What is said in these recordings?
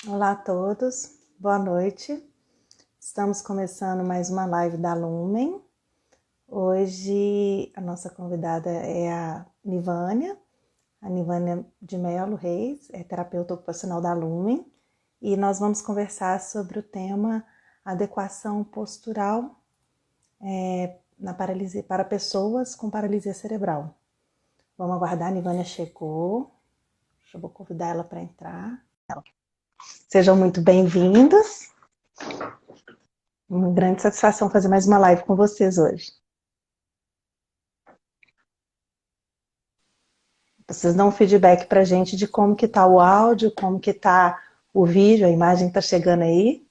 Olá a todos, boa noite. Estamos começando mais uma live da Lumen. Hoje a nossa convidada é a Nivânia de Melo Reis, é terapeuta ocupacional da Lumen, e nós vamos conversar sobre o tema adequação postural na paralisia, para pessoas com paralisia cerebral. Vamos aguardar, a Nivânia chegou. Eu vou convidar ela para entrar. Sejam muito bem-vindos. Uma grande satisfação fazer mais uma live com vocês hoje. Vocês dão um feedback pra gente de como que tá o áudio, como que tá o vídeo, a imagem tá chegando aí.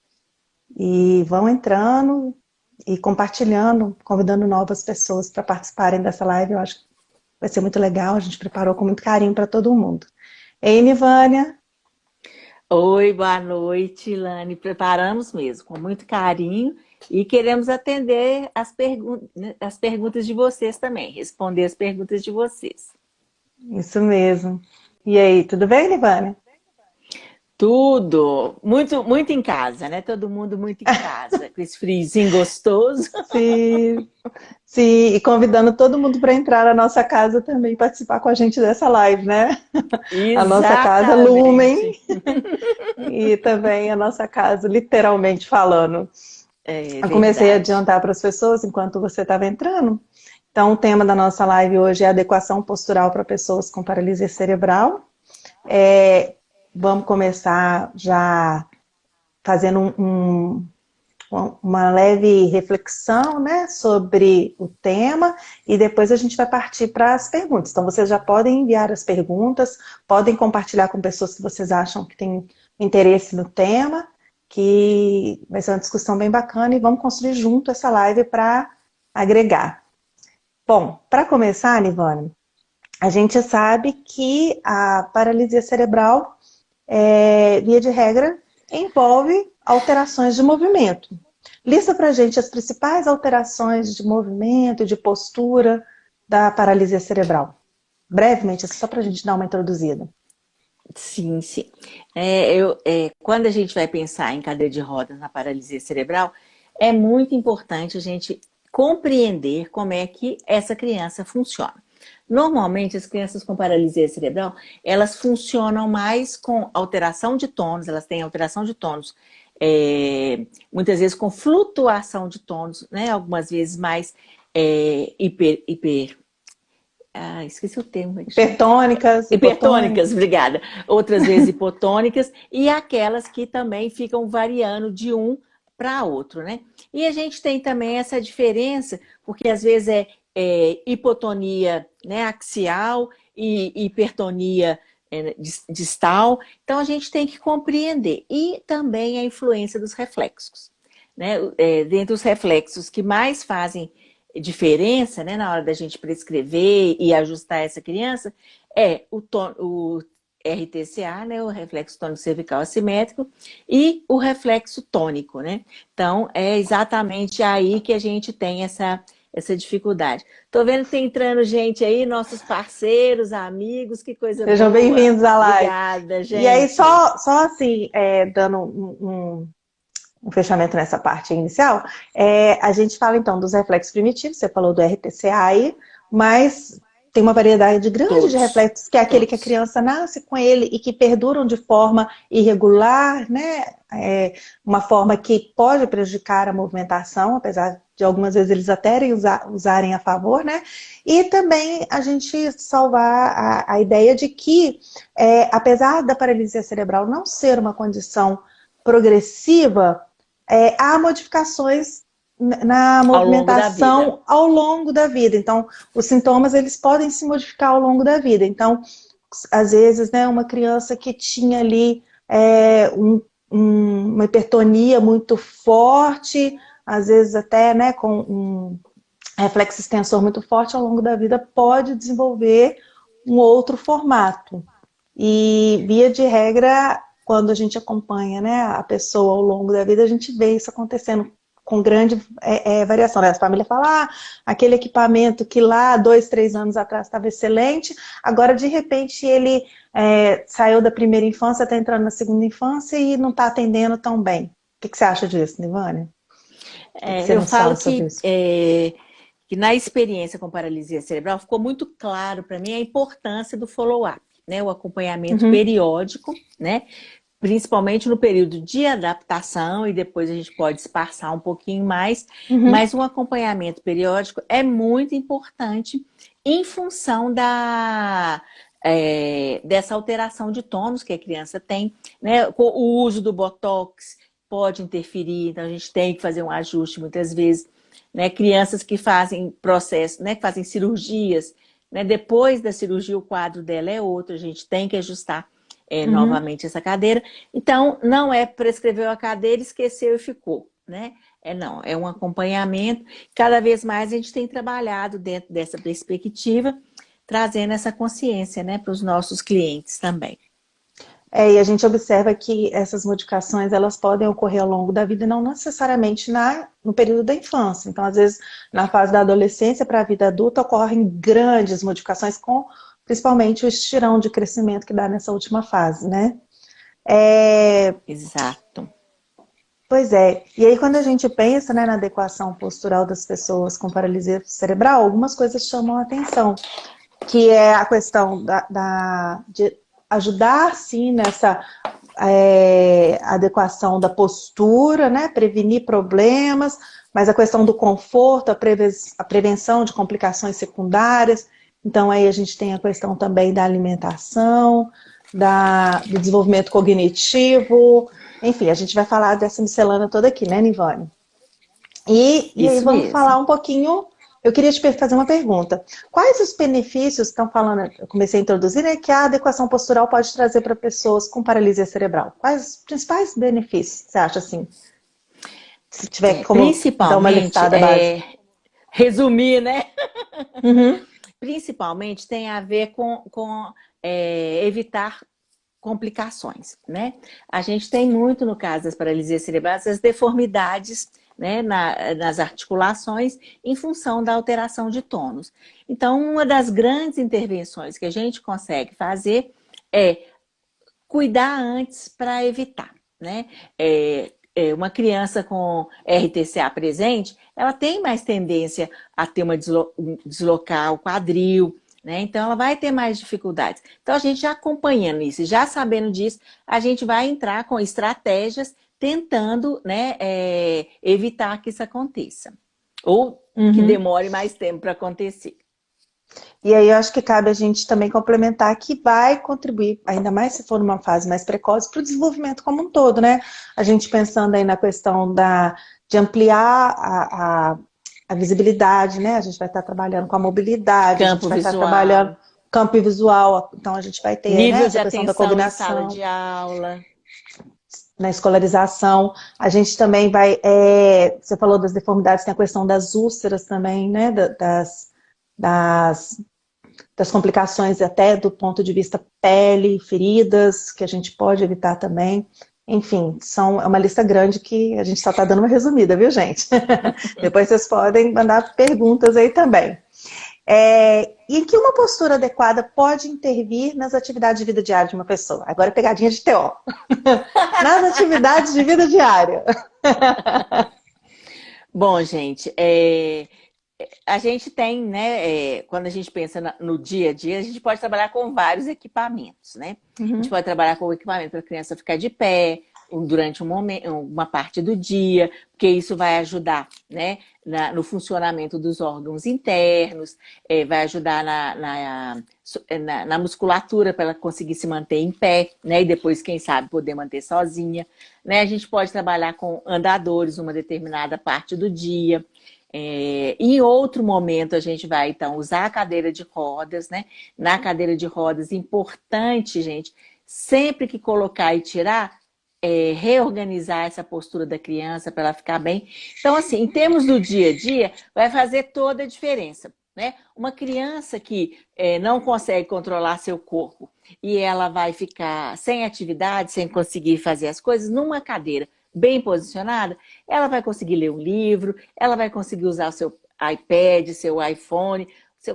E vão entrando e compartilhando, convidando novas pessoas para participarem dessa live. Eu acho que vai ser muito legal, a gente preparou com muito carinho para todo mundo. Ei, Nivânia. Oi, boa noite, Lani. Preparamos mesmo, com muito carinho, e queremos atender as perguntas de vocês também, responder as perguntas de vocês. Isso mesmo. E aí, tudo bem, Nivânia? Tudo muito, muito em casa, né? Todo mundo muito em casa, com esse friozinho gostoso. Sim, sim, e convidando todo mundo para entrar na nossa casa também, participar com a gente dessa live, né? A nossa casa Lumen Exatamente. e também a nossa casa, literalmente falando. É Eu comecei a verdade. adiantar para as pessoas enquanto você estava entrando. Então, o tema da nossa live hoje é adequação postural para pessoas com paralisia cerebral. Vamos começar já fazendo uma leve reflexão, né, sobre o tema, e depois a gente vai partir para as perguntas. Então, vocês já podem enviar as perguntas, podem compartilhar com pessoas que vocês acham que têm interesse no tema, que vai ser uma discussão bem bacana, e vamos construir junto essa live para agregar. Bom, para começar, Nivane, a gente sabe que a paralisia cerebral, via de regra, envolve alterações de movimento. Lista para a gente as principais alterações de movimento e de postura da paralisia cerebral. Brevemente, só para a gente dar uma introduzida. Sim, sim. Quando a gente vai pensar em cadeira de rodas na paralisia cerebral, é muito importante a gente compreender como é que essa criança funciona. Normalmente, as crianças com paralisia cerebral, elas funcionam mais com alteração de tônus, elas têm alteração de tônus, muitas vezes com flutuação de tônus, né? Algumas vezes mais esqueci o termo, como é que chama? Hipertônicas, Hipertônicas, hipotônicas. obrigada. Outras vezes hipotônicas, e aquelas que também ficam variando de um para outro, né? E a gente tem também essa diferença, porque às vezes é hipotonia, né, axial e hipertonia distal. Então a gente tem que compreender. E também a influência dos reflexos, né? Dentre os reflexos que mais fazem diferença, né, na hora da gente prescrever e ajustar essa criança, é o RTCA, né, o reflexo tônico cervical assimétrico, e o reflexo tônico, né? Então, é exatamente aí que a gente tem essa dificuldade. Tô vendo que tem entrando gente aí, nossos parceiros, amigos, que coisa Sejam boa. bem-vindos à live. Obrigada, E aí, gente. só assim, dando um fechamento nessa parte inicial, a gente fala então dos reflexos primitivos, você falou do RTCA aí, mas tem uma variedade grande de Todos, reflexos, que é aquele que a todos. criança nasce com ele e que perduram de forma irregular, né? Uma forma que pode prejudicar a movimentação, apesar de algumas vezes eles até usarem a favor, né? E também a gente salvar a ideia de que, apesar da paralisia cerebral não ser uma condição progressiva, há modificações na Ao longo da vida. movimentação ao longo da vida. Então, os sintomas eles podem se modificar ao longo da vida. Então, às vezes, né, uma criança que tinha ali uma hipertonia muito forte, às vezes até, né, com um reflexo extensor muito forte, ao longo da vida pode desenvolver um outro formato. E, via de regra, quando a gente acompanha, né, a pessoa ao longo da vida, a gente vê isso acontecendo com grande variação, né? As famílias falam, aquele equipamento que lá 2, 3 anos atrás estava excelente, agora de repente ele saiu da primeira infância, está entrando na segunda infância e não está atendendo tão bem. O que você acha disso, Nivânia? O que você Eu nos falo fala sobre isso? que na experiência com paralisia cerebral ficou muito claro para mim a importância do follow-up, né? O acompanhamento periódico, né? Principalmente no período de adaptação, e depois a gente pode espaçar um pouquinho mais, mas um acompanhamento periódico é muito importante em função dessa alteração de tônus que a criança tem, né? O uso do Botox pode interferir, então a gente tem que fazer um ajuste muitas vezes, né? Crianças que fazem processos, né? Que fazem cirurgias, né? Depois da cirurgia o quadro dela é outro, a gente tem que ajustar novamente essa cadeira. Então, não é prescreveu a cadeira, esqueceu e ficou, né? Não, é um acompanhamento. Cada vez mais a gente tem trabalhado dentro dessa perspectiva, trazendo essa consciência, né, para os nossos clientes também. E a gente observa que essas modificações elas podem ocorrer ao longo da vida e não necessariamente no período da infância. Então, às vezes, na fase da adolescência para a vida adulta, ocorrem grandes modificações com principalmente o estirão de crescimento que dá nessa última fase, né? Exato. Pois é. E aí, quando a gente pensa, né, na adequação postural das pessoas com paralisia cerebral, algumas coisas chamam a atenção, que é a questão de ajudar, sim, nessa adequação da postura, né, prevenir problemas, mas a questão do conforto, a prevenção de complicações secundárias. Então, aí a gente tem a questão também da alimentação, do desenvolvimento cognitivo, enfim, a gente vai falar dessa miscelânea toda aqui, né, Nivânia? E aí Isso vamos mesmo. falar um pouquinho. Eu queria te fazer uma pergunta. Quais os benefícios, estão falando, eu comecei a introduzir, né, que a adequação postural pode trazer para pessoas com paralisia cerebral? Quais os principais benefícios, você acha, assim? Se tiver como dar uma Principalmente, listada básica. resumir, né? Uhum. Principalmente tem a ver com evitar complicações, né? A gente tem muito, no caso das paralisias cerebrais, as deformidades, né, nas articulações em função da alteração de tônus. Então, uma das grandes intervenções que a gente consegue fazer é cuidar antes para evitar, né? Uma criança com RTCA presente, ela tem mais tendência a ter deslocar o quadril, né? Então, ela vai ter mais dificuldades. Então, a gente já acompanhando isso, já sabendo disso, a gente vai entrar com estratégias tentando, né, evitar que isso aconteça. Ou que demore mais tempo para acontecer. E aí eu acho que cabe a gente também complementar que vai contribuir, ainda mais se for numa fase mais precoce, para o desenvolvimento como um todo, né? A gente pensando aí na questão de ampliar a visibilidade, né? A gente vai estar trabalhando com a mobilidade, a gente Campo vai estar trabalhando visual, campo visual, então a gente vai ter, né, nível de essa questão da atenção em sala cognição de aula. na escolarização. A gente também vai, você falou das deformidades, tem a questão das úlceras também, né, das complicações até do ponto de vista pele, feridas, que a gente pode evitar também. Enfim, é uma lista grande que a gente só está dando uma resumida, viu, gente? Depois vocês podem mandar perguntas aí também. E em que uma postura adequada pode intervir nas atividades de vida diária de uma pessoa? Agora é pegadinha de TO. Nas atividades de vida diária. Bom, gente, a gente tem, né, quando a gente pensa no dia a dia, a gente pode trabalhar com vários equipamentos, né? A gente pode trabalhar com o equipamento para a criança ficar de pé durante uma parte do dia, porque isso vai ajudar, né, no funcionamento dos órgãos internos, vai ajudar na musculatura para ela conseguir se manter em pé, né, e depois, quem sabe, poder manter sozinha, né? A gente pode trabalhar com andadores uma determinada parte do dia. Em outro momento, a gente vai, então, usar a cadeira de rodas, né? Na cadeira de rodas, importante, gente, sempre que colocar e tirar, reorganizar essa postura da criança para ela ficar bem. Então, assim, em termos do dia a dia, vai fazer toda a diferença, né? Uma criança que não consegue controlar seu corpo e ela vai ficar sem atividade, sem conseguir fazer as coisas, numa cadeira bem posicionada, ela vai conseguir ler um livro, ela vai conseguir usar o seu iPad, seu iPhone,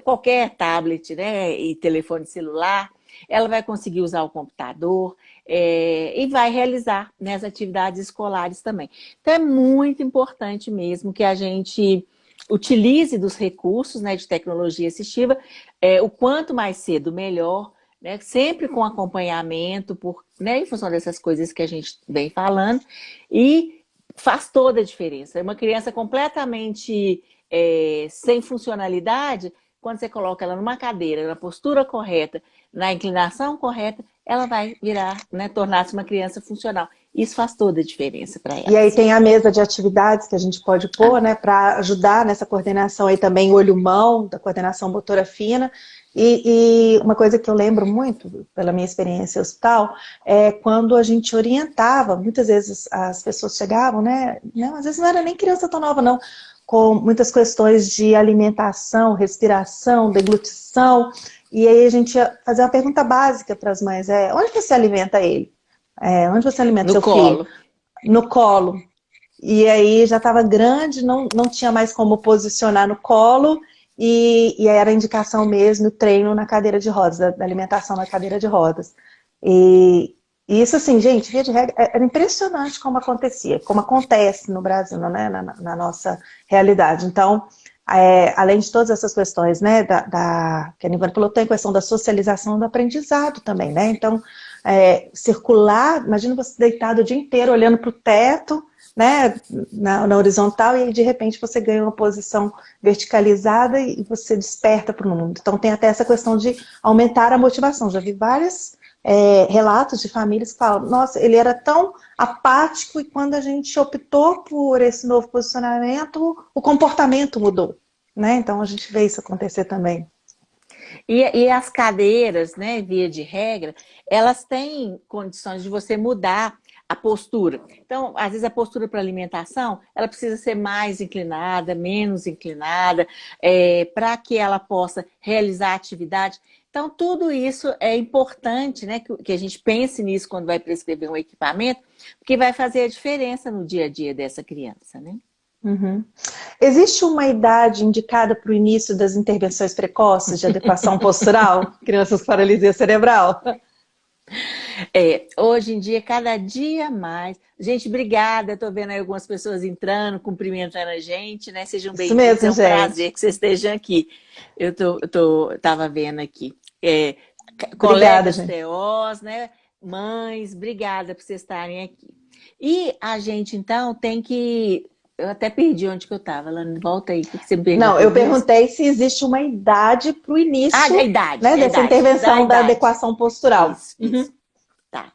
qualquer tablet, né, e telefone celular, ela vai conseguir usar o computador e vai realizar, né, as atividades escolares também. Então é muito importante mesmo que a gente utilize dos recursos, né, de tecnologia assistiva, o quanto mais cedo melhor, né, sempre com acompanhamento, né, em função dessas coisas que a gente vem falando, e faz toda a diferença. Uma criança completamente sem funcionalidade, quando você coloca ela numa cadeira, na postura correta, na inclinação correta, ela vai virar, né, tornar-se uma criança funcional. Isso faz toda a diferença para E aí elas. tem a mesa de atividades que a gente pode pôr, né, para ajudar nessa coordenação aí também, olho-mão, da coordenação motora fina. E uma coisa que eu lembro muito, pela minha experiência no hospital, é quando a gente orientava, muitas vezes as pessoas chegavam, né, não, às vezes não era nem criança tão nova, não, com muitas questões de alimentação, respiração, deglutição, e aí a gente ia fazer uma pergunta básica para as mães, onde você alimenta ele? Onde você alimenta No seu filho? colo. No colo. E aí já estava grande, não tinha mais como posicionar no colo, e era a indicação mesmo, o treino na cadeira de rodas, da alimentação na cadeira de rodas. E isso assim, gente, via de regra, era impressionante como acontecia, como acontece no Brasil, né, na nossa realidade. Então, além de todas essas questões, né, que a Nivane falou, tem a questão da socialização do aprendizado também, né? Então, circular, imagina você deitado o dia inteiro olhando para o teto, né, na horizontal, e aí, de repente você ganha uma posição verticalizada e você desperta para o mundo. Então tem até essa questão de aumentar a motivação. Já vi vários relatos de famílias que falam, nossa, ele era tão apático e quando a gente optou por esse novo posicionamento, o comportamento mudou, né? Então a gente vê isso acontecer também. E as cadeiras, né, via de regra, elas têm condições de você mudar a postura. Então, às vezes a postura para alimentação, ela precisa ser mais inclinada, menos inclinada, para que ela possa realizar a atividade. Então, tudo isso é importante, né, que a gente pense nisso quando vai prescrever um equipamento, porque vai fazer a diferença no dia a dia dessa criança, né? Uhum. Existe uma idade indicada para o início das intervenções precoces de adequação postural? Crianças com paralisia cerebral? Hoje em dia, cada dia mais. Gente, obrigada. Estou vendo aí algumas pessoas entrando, cumprimentando a gente, né? Sejam Isso bem-vindos. É mesmo, um prazer gente. que vocês estejam aqui. Tava vendo aqui. Obrigada, Colegas gente. TOs, né? Mães, obrigada por vocês estarem aqui. E a gente, então, tem que. Eu até perdi onde que eu estava. Lana, volta aí. O que você me Não, perguntou eu mesmo? perguntei se existe uma idade para o Ah, início, a idade, né, a dessa idade. Da intervenção da idade. adequação postural. Isso, Uhum. isso. Tá.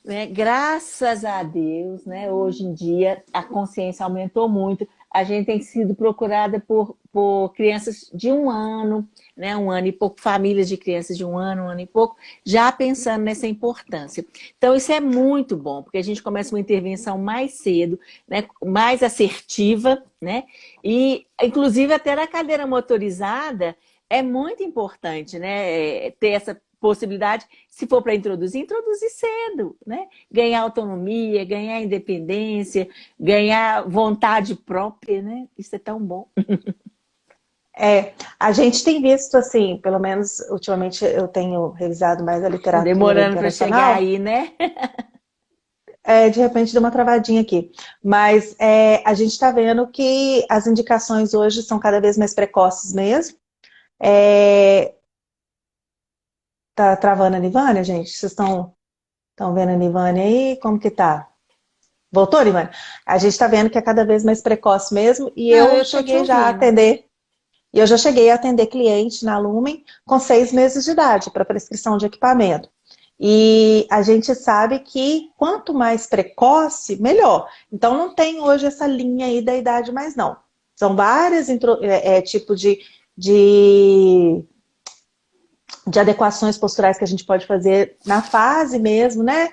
Né? Graças a Deus, né? Hoje em dia a consciência aumentou muito. A gente tem sido procurada por crianças de 1 ano, né? 1 ano e pouco, famílias de crianças de 1 ano e pouco, já pensando nessa importância. Então, isso é muito bom, porque a gente começa uma intervenção mais cedo, né? Mais assertiva, né? E, inclusive, até na cadeira motorizada, é muito importante, né? Ter essa possibilidade, se for para introduzir cedo, né? Ganhar autonomia, ganhar independência, ganhar vontade própria, né? Isso é tão bom. A gente tem visto, assim, pelo menos ultimamente eu tenho revisado mais a literatura Demorando para chegar internacional, aí, né? de repente deu uma travadinha aqui, mas a gente está vendo que as indicações hoje são cada vez mais precoces mesmo. Tá travando a Nivânia, gente? Vocês estão vendo a Nivânia aí? Como que tá? Voltou, Nivânia? A gente está vendo que é cada vez mais precoce mesmo, e Não, eu eu tô te cheguei já a ouvindo. atender. E eu já cheguei a atender cliente na Lumen com 6 meses de idade para prescrição de equipamento. E a gente sabe que quanto mais precoce, melhor. Então não tem hoje essa linha aí da idade mais não. São vários tipos de adequações posturais que a gente pode fazer na fase mesmo, né?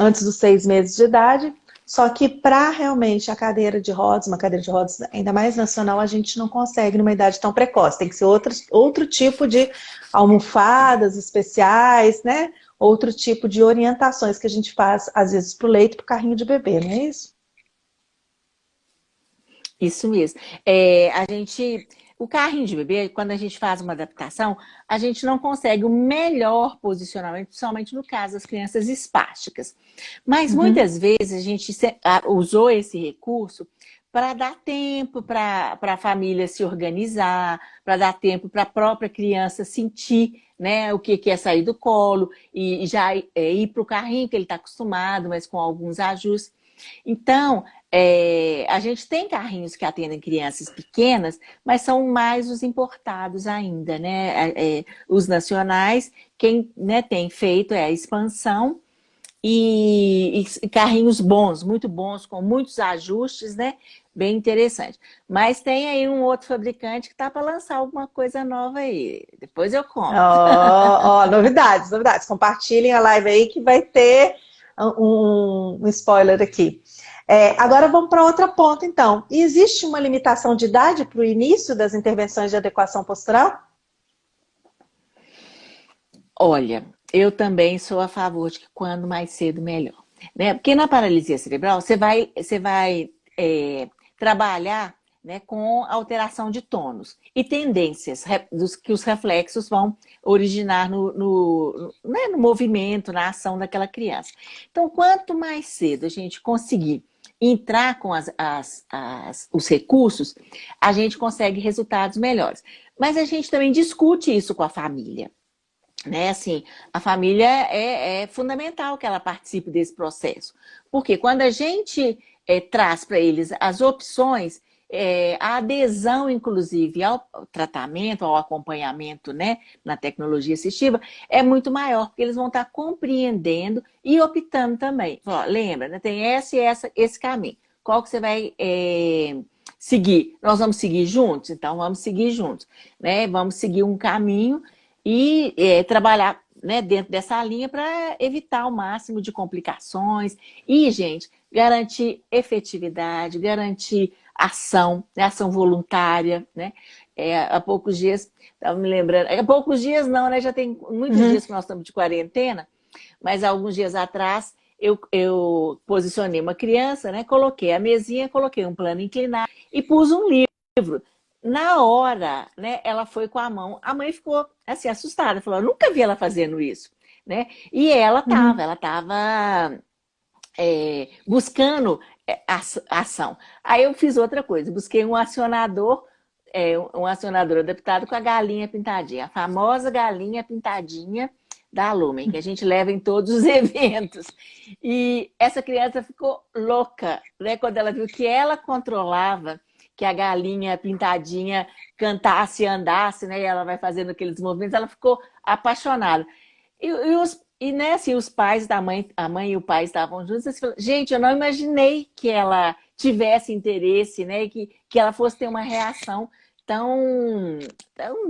Antes dos 6 meses de idade. Só que para realmente a cadeira de rodas, uma cadeira de rodas ainda mais nacional, a gente não consegue numa idade tão precoce. Tem que ser outro tipo de almofadas especiais, né? Outro tipo de orientações que a gente faz, às vezes, para o leito, para o carrinho de bebê, não é isso? Isso mesmo. O carrinho de bebê, quando a gente faz uma adaptação, a gente não consegue o melhor posicionamento, principalmente no caso das crianças espásticas. Mas Uhum. muitas vezes a gente usou esse recurso para dar tempo para a família se organizar, para dar tempo para a própria criança sentir, né, o que é sair do colo e já ir para o carrinho que ele está acostumado, mas com alguns ajustes. Então, a gente tem carrinhos que atendem crianças pequenas, mas são mais os importados ainda, né? Os nacionais, quem, né, tem feito é a expansão e carrinhos bons, muito bons, com muitos ajustes, né? Bem interessante. Mas tem aí um outro fabricante que está para lançar alguma coisa nova aí. Depois eu conto. Ó, novidades, novidades. Compartilhem a live aí que vai ter um spoiler aqui. Agora vamos para outra ponta, então. Existe uma limitação de idade para o início das intervenções de adequação postural? Olha, eu também sou a favor de que quando mais cedo, melhor. Né? Porque na paralisia cerebral, você vai trabalhar, né, com alteração de tônus e tendências que os reflexos vão originar né, no movimento, na ação daquela criança. Então, quanto mais cedo a gente conseguir entrar com os recursos, a gente consegue resultados melhores. Mas a gente também discute isso com a família. Né, assim, a família é fundamental que ela participe desse processo. Porque quando a gente traz para eles as opções, a adesão, inclusive, ao tratamento, ao acompanhamento, né, na tecnologia assistiva, é muito maior, porque eles vão estar compreendendo e optando também. Ó, lembra, né, tem esse caminho. Qual que você vai seguir? Nós vamos seguir juntos? Então, vamos seguir juntos. Né? Vamos seguir um caminho e trabalhar, né, dentro dessa linha para evitar o máximo de complicações e, gente, garantir efetividade, garantir ação, né, ação voluntária, né? Há poucos dias, estava me lembrando, há poucos dias não, né? Já tem muitos Uhum. dias que nós estamos de quarentena, mas alguns dias atrás eu posicionei uma criança, né? Coloquei a mesinha, coloquei um plano inclinado e pus um livro. Na hora, né, ela foi com a mãe ficou assim, assustada, falou, eu nunca vi ela fazendo isso, né? E Uhum. ela estava buscando ação. Aí eu fiz outra coisa, busquei um acionador adaptado com a galinha pintadinha, a famosa galinha pintadinha da Lumen, que a gente leva em todos os eventos. E essa criança ficou louca, né, quando ela viu que ela controlava que a galinha pintadinha cantasse e andasse, né? E ela vai fazendo aqueles movimentos, ela ficou apaixonada. Né, assim, os pais da mãe, a mãe e o pai estavam juntos, e falaram, gente, eu não imaginei que ela tivesse interesse, né? Que ela fosse ter uma reação tão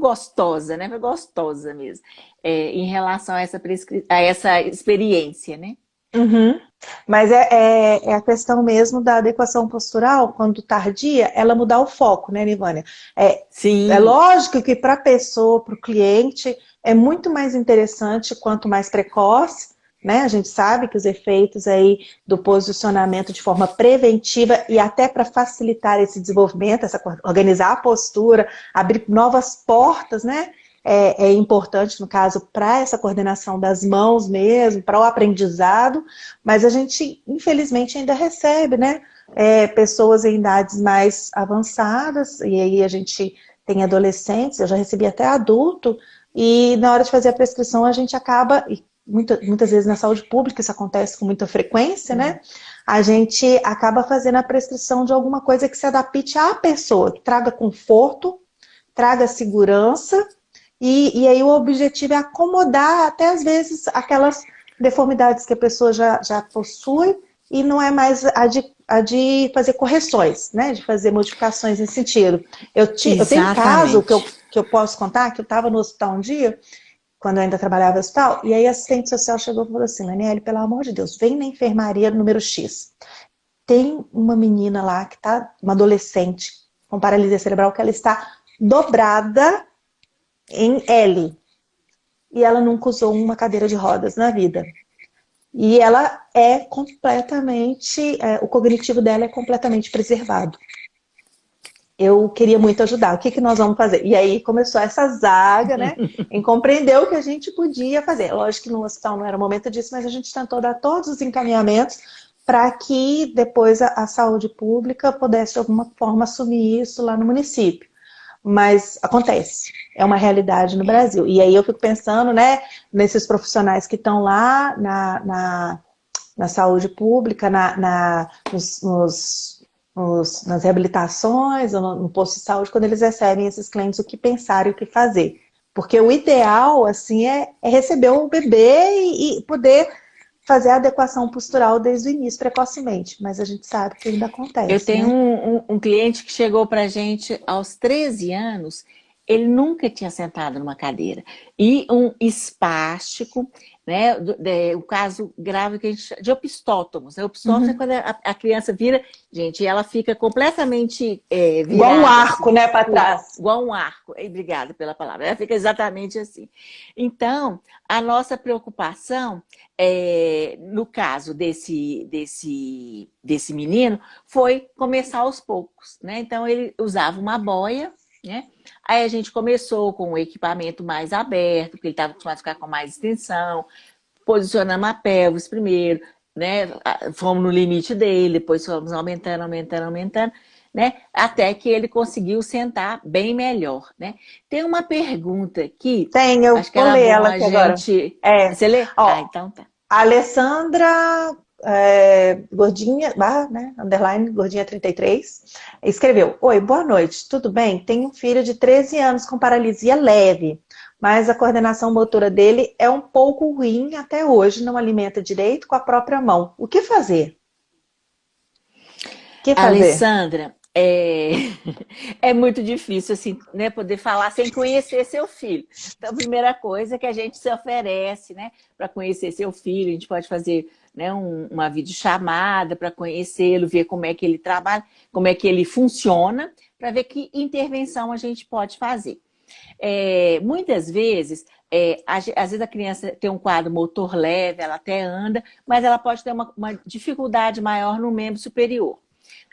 gostosa, né? Gostosa mesmo, em relação a essa experiência, né? Uhum. Mas é a questão mesmo da adequação postural, quando tardia, ela mudar o foco, né, Nivânia? É Sim, lógico que para a pessoa, para o cliente, é muito mais interessante quanto mais precoce, né? A gente sabe que os efeitos aí do posicionamento de forma preventiva e até para facilitar esse desenvolvimento, organizar a postura, abrir novas portas, né? É importante, no caso, para essa coordenação das mãos mesmo, para o aprendizado, mas a gente, infelizmente, ainda recebe, né, pessoas em idades mais avançadas, e aí a gente tem adolescentes, eu já recebi até adulto, e na hora de fazer a prescrição a gente acaba, e muitas vezes na saúde pública isso acontece com muita frequência, né, a gente acaba fazendo a prescrição de alguma coisa que se adapte à pessoa, que traga conforto, traga segurança, e aí o objetivo é acomodar até às vezes aquelas deformidades que a pessoa já possui e não é mais a de fazer correções, né? De fazer modificações nesse sentido. Eu tenho um caso que exatamente. que eu posso contar, que eu estava no hospital um dia, quando eu ainda trabalhava no hospital, e aí a assistente social chegou e falou assim, Daniele, pelo amor de Deus, vem na enfermaria número X. tem uma menina lá que tá, uma adolescente com paralisia cerebral, que ela está dobrada em L. E ela nunca usou uma cadeira de rodas na vida. E ela é completamente, o cognitivo dela é completamente preservado. Eu queria muito ajudar, o que, que nós vamos fazer? E aí começou essa zaga, né, em compreender o que a gente podia fazer. Lógico que no hospital não era o momento disso, mas a gente tentou dar todos os encaminhamentos para que depois a saúde pública pudesse de alguma forma assumir isso lá no município. Mas acontece, é uma realidade no Brasil. E aí eu fico pensando, né, nesses profissionais que estão lá na saúde pública, nas reabilitações, ou no posto de saúde, quando eles recebem esses clientes, o que pensar e o que fazer. Porque o ideal, assim, é receber o bebê e poder fazer a adequação postural desde o início, precocemente. Mas a gente sabe que ainda Eu acontece, tenho né? um cliente que chegou para a gente aos 13 anos, ele nunca tinha sentado numa cadeira. E um espástico, né? O caso grave que a gente chama de opistótomos. Né? Opistótomos é Uhum. quando a criança vira, gente, e ela fica completamente Igual um virada, assim, arco, né, para trás. igual um arco. Obrigada pela palavra. Ela fica exatamente assim. Então, a nossa preocupação, no caso desse menino, foi começar aos poucos, né? Então ele usava uma boia, né? Aí a gente começou com o equipamento mais aberto, porque ele estava acostumado a ficar com mais extensão, posicionamos a pelvis primeiro, né? Fomos no limite dele, depois fomos aumentando, aumentando, aumentando, né? Até que ele conseguiu sentar bem melhor, né? Tem uma pergunta aqui, Tem, eu acho que vou era ler bom ela a aqui agora. gente... É, Você lê? Ah, ó, então tá. a Alessandra Gordinha, barra, né, underline, Gordinha 33, escreveu: Oi, boa noite, tudo bem? Tenho um filho de 13 anos com paralisia leve, mas a coordenação motora dele é um pouco ruim até hoje, não alimenta direito com a própria mão. O que fazer? O que fazer? Alessandra, é muito difícil assim, né, poder falar sem conhecer seu filho. Então, a primeira coisa é que a gente se oferece, né, para conhecer seu filho, a gente pode fazer, né, uma videochamada para conhecê-lo, ver como é que ele trabalha, como é que ele funciona, para ver que intervenção a gente pode fazer. Muitas vezes, às vezes a criança tem um quadro motor leve, ela até anda, mas ela pode ter uma dificuldade maior no membro superior.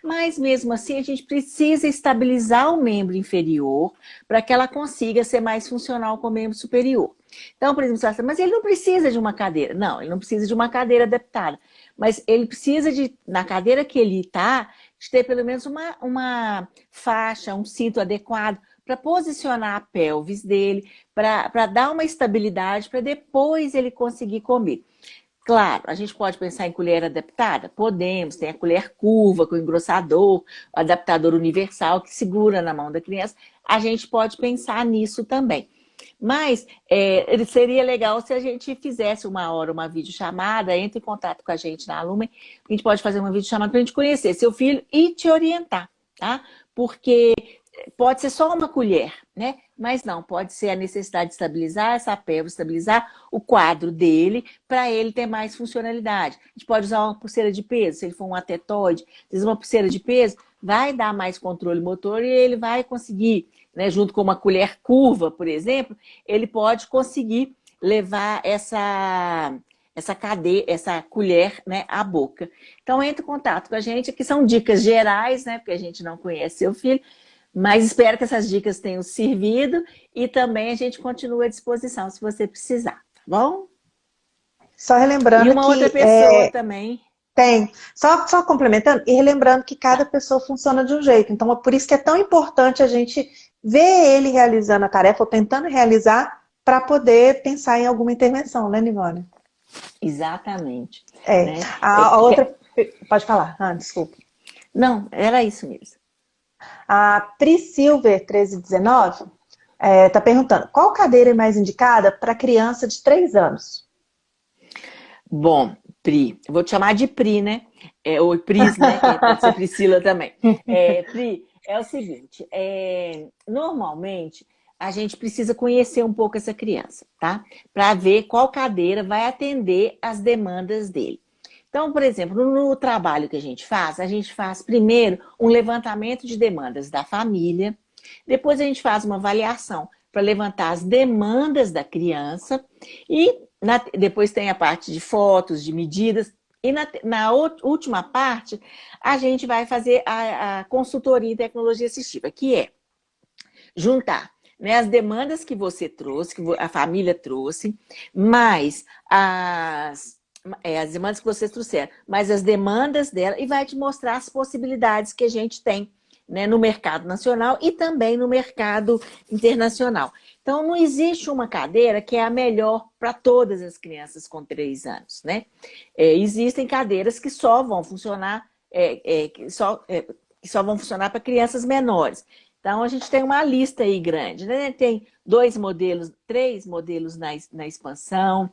Mas mesmo assim, a gente precisa estabilizar o membro inferior para que ela consiga ser mais funcional com o membro superior. Então, por exemplo, você fala, mas ele não precisa de uma cadeira. Não, ele não precisa de uma cadeira adaptada. Mas ele precisa de, na cadeira que ele está, de ter pelo menos uma faixa, um cinto adequado para posicionar a pelvis dele, para dar uma estabilidade, para depois ele conseguir comer. Claro, a gente pode pensar em colher adaptada? Podemos, tem a colher curva com engrossador, o adaptador universal que segura na mão da criança. A gente pode pensar nisso também. Mas seria legal se a gente fizesse uma hora, uma videochamada, entre em contato com a gente na Lumen, a gente pode fazer uma videochamada para a gente conhecer seu filho e te orientar, tá? Porque pode ser só uma colher, né? Mas não, pode ser a necessidade de estabilizar essa pelve, estabilizar o quadro dele, para ele ter mais funcionalidade. A gente pode usar uma pulseira de peso, se ele for um atetoide, às vezes uma pulseira de peso vai dar mais controle motor e ele vai conseguir, né, junto com uma colher curva, por exemplo, ele pode conseguir levar essa colher, né, à boca. Então, entre em contato com a gente, aqui são dicas gerais, né, porque a gente não conhece seu filho, mas espero que essas dicas tenham servido e também a gente continua à disposição se você precisar, tá bom? Só E relembrando uma outra que pessoa também. tem, só complementando e relembrando que cada Tá. pessoa funciona de um jeito. Então, é por isso que é tão importante a gente ver ele realizando a tarefa ou tentando realizar para poder pensar em alguma intervenção, né, Nivone? Exatamente. É. Né? A outra. Pode falar. Ah, desculpa. Não, era isso mesmo. A Prissilver 1319 está perguntando: qual cadeira é mais indicada para criança de 3 anos? Bom, Pri, eu vou te chamar de Pri, né? Ou Pris, né? Que pode ser Priscila também. Pri, é o seguinte: normalmente a gente precisa conhecer um pouco essa criança, tá? Para ver qual cadeira vai atender às demandas dele. Então, por exemplo, no trabalho que a gente faz primeiro um levantamento de demandas da família, depois a gente faz uma avaliação para levantar as demandas da criança e depois tem a parte de fotos, de medidas. E na última parte, a gente vai fazer a consultoria em tecnologia assistiva, que é juntar, né, as demandas que você trouxe, que a família trouxe, mais as demandas que vocês trouxeram, mais as demandas dela, e vai te mostrar as possibilidades que a gente tem, né, no mercado nacional e também no mercado internacional. Então, não existe uma cadeira que é a melhor para todas as crianças com 3 anos, né? Existem cadeiras que só vão funcionar, que só vão funcionar para crianças menores. Então, a gente tem uma lista aí grande, né? Tem 2 modelos, 3 modelos na expansão.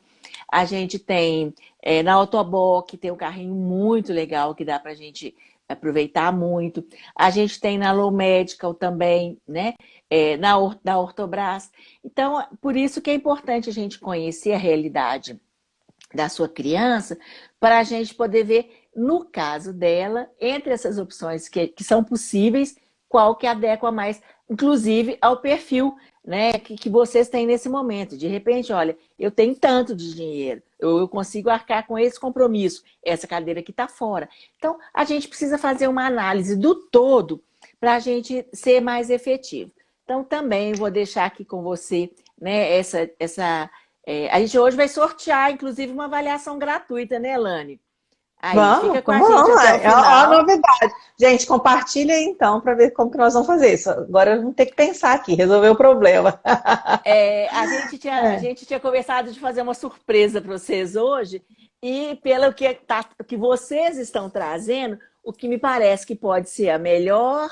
A gente tem na Autoboc, tem um carrinho muito legal que dá para a gente aproveitar muito. A gente tem na Low Medical também, né? Da Ortobras. Então, por isso que é importante a gente conhecer a realidade da sua criança, para a gente poder ver, no caso dela, entre essas opções que são possíveis, qual que adequa mais, inclusive, ao perfil, né, que vocês têm nesse momento. De repente, olha, eu tenho tanto de dinheiro, eu consigo arcar com esse compromisso, essa cadeira aqui está fora. Então, a gente precisa fazer uma análise do todo para a gente ser mais efetivo. Então, também vou deixar aqui com você, né, a gente hoje vai sortear, inclusive, uma avaliação gratuita, né, Elane? Aí, Vamos, fica com a vamos, gente vamos. até o É a final. novidade. Gente, compartilha aí então para ver como que nós vamos fazer isso. Agora vamos ter que pensar aqui, resolver o problema. A gente tinha conversado de fazer uma surpresa para vocês hoje, e pelo que vocês estão trazendo, o que me parece que pode ser a melhor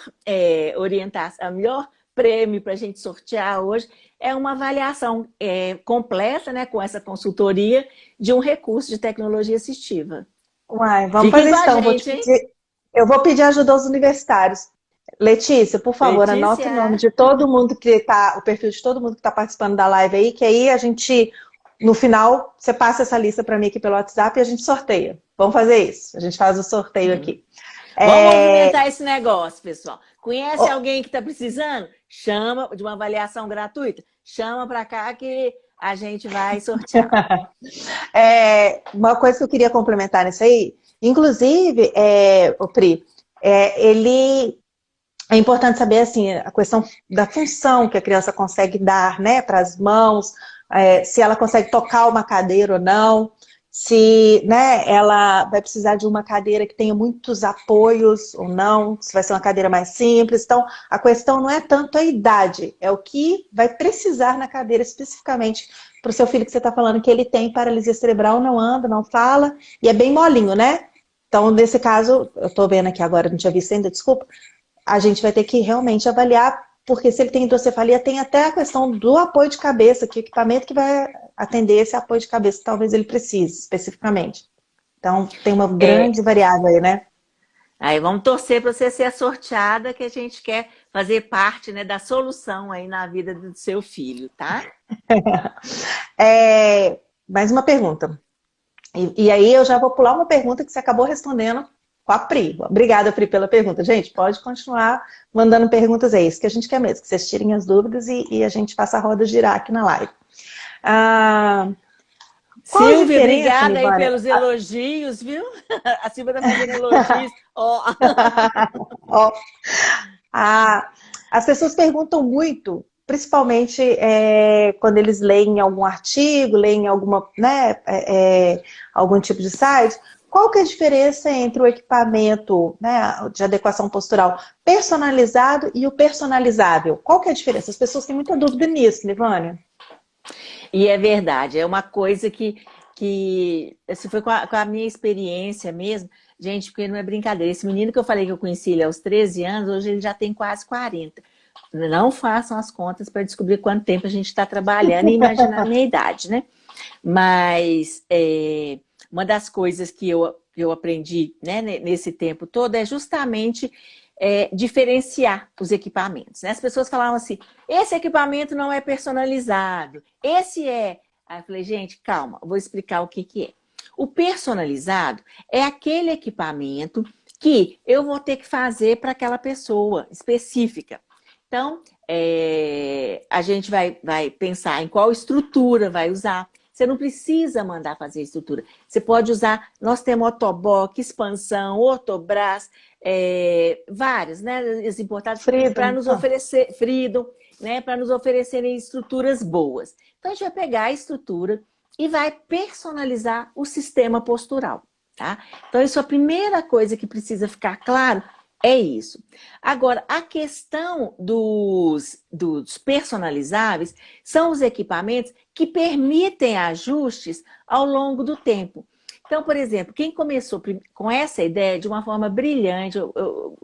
orientação, a melhor prêmio para a gente sortear hoje é uma avaliação completa, né, com essa consultoria de um recurso de tecnologia assistiva. Uai, vamos Fiquem fazer com isso a então. gente, hein? Eu vou pedir ajuda aos universitários. Letícia, por favor, anota o nome Letícia, de todo mundo que está, o perfil de todo mundo que está participando da live aí, que aí a gente, no final, você passa essa lista para mim aqui pelo WhatsApp e a gente sorteia. Vamos fazer isso. A gente faz o sorteio aqui. vamos movimentar esse negócio, pessoal. Conhece Ó, alguém que está precisando? Chama de uma avaliação gratuita. Chama para cá que a gente vai sortear. uma coisa que eu queria complementar nisso aí, inclusive, o Pri, ele é importante saber assim, a questão da função que a criança consegue dar, né, para as mãos, se ela consegue tocar uma cadeira ou não, se, né, ela vai precisar de uma cadeira que tenha muitos apoios ou não, se vai ser uma cadeira mais simples. Então, a questão não é tanto a idade, é o que vai precisar na cadeira especificamente para o seu filho, que você está falando que ele tem paralisia cerebral, não anda, não fala, e é bem molinho, né? Então, nesse caso, eu estou vendo aqui agora, não tinha visto ainda, desculpa, a gente vai ter que realmente avaliar, porque se ele tem hidrocefalia, tem até a questão do apoio de cabeça, que o equipamento que vai atender esse apoio de cabeça que talvez ele precise, especificamente. Então, tem uma grande variável aí, né? Aí vamos torcer para você ser a sorteada, que a gente quer fazer parte, né, da solução aí na vida do seu filho, tá? Mais uma pergunta. E aí eu já vou pular uma pergunta que você acabou respondendo com a Pri. Obrigada, Pri, pela pergunta. Gente, pode continuar mandando perguntas aí. Isso que a gente quer mesmo, que vocês tirem as dúvidas e a gente faça a roda girar aqui na live. Qual a Silvia, diferença, obrigada aí Nivânia? pelos elogios, viu? A Silvia tá fazendo elogios. Ó. Ó, as pessoas perguntam muito, principalmente quando eles leem algum artigo, leem alguma, né, algum tipo de site, qual que é a diferença entre o equipamento, né, de adequação postural personalizado e o personalizável? Qual que é a diferença? As pessoas têm muita dúvida nisso, Nivânia. E é verdade, é uma coisa que assim, foi com a minha experiência mesmo, gente, porque não é brincadeira. Esse menino que eu falei que eu conheci ele aos 13 anos, hoje ele já tem quase 40. Não façam as contas para descobrir quanto tempo a gente está trabalhando e imaginar a minha idade, né? Mas uma das coisas que eu aprendi, né, nesse tempo todo é justamente diferenciar os equipamentos, né? As pessoas falavam assim, esse equipamento não é personalizado, esse é... Aí eu falei, gente, calma, eu vou explicar o que é. O personalizado é aquele equipamento que eu vou ter que fazer para aquela pessoa específica. Então, a gente vai pensar em qual estrutura vai usar. Você não precisa mandar fazer estrutura. Você pode usar, nós temos Otobock, expansão, Ortobras, vários, né? Os importados para nos oferecer, Freedom, né? Para nos oferecerem estruturas boas. Então, a gente vai pegar a estrutura e vai personalizar o sistema postural, tá? Então, isso é a primeira coisa que precisa ficar claro, é isso. Agora, a questão dos personalizáveis são os equipamentos que permitem ajustes ao longo do tempo. Então, por exemplo, quem começou com essa ideia de uma forma brilhante, eu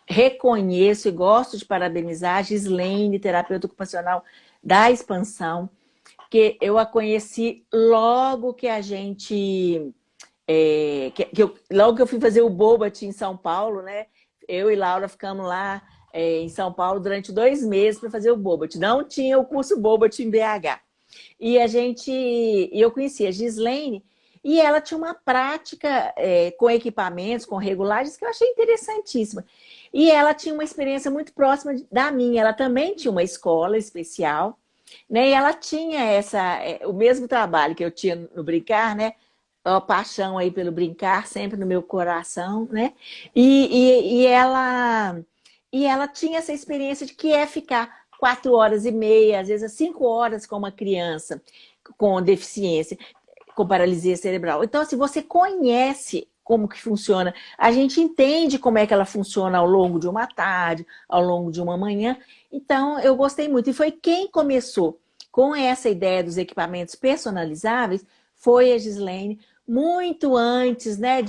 reconheço e gosto de parabenizar a Gislaine, terapeuta ocupacional da Expansão, que eu a conheci logo que a gente... logo que eu fui fazer o Bobat em São Paulo, né? Eu e Laura ficamos lá em São Paulo durante 2 meses para fazer o Bobat. Não tinha o curso Bobat em BH. E eu conheci a Gislaine e ela tinha uma prática com equipamentos, com regulagens, que eu achei interessantíssima. E ela tinha uma experiência muito próxima da minha. Ela também tinha uma escola especial, né? E ela tinha o mesmo trabalho que eu tinha no Brincar, né? A paixão aí pelo brincar, sempre no meu coração, né? E ela tinha essa experiência de que é ficar 4h30, às vezes 5 horas com uma criança com deficiência, com paralisia cerebral. Então, se você conhece como que funciona, a gente entende como é que ela funciona ao longo de uma tarde, ao longo de uma manhã. Então, eu gostei muito. E foi quem começou com essa ideia dos equipamentos personalizáveis, foi a Gislaine, muito antes, né,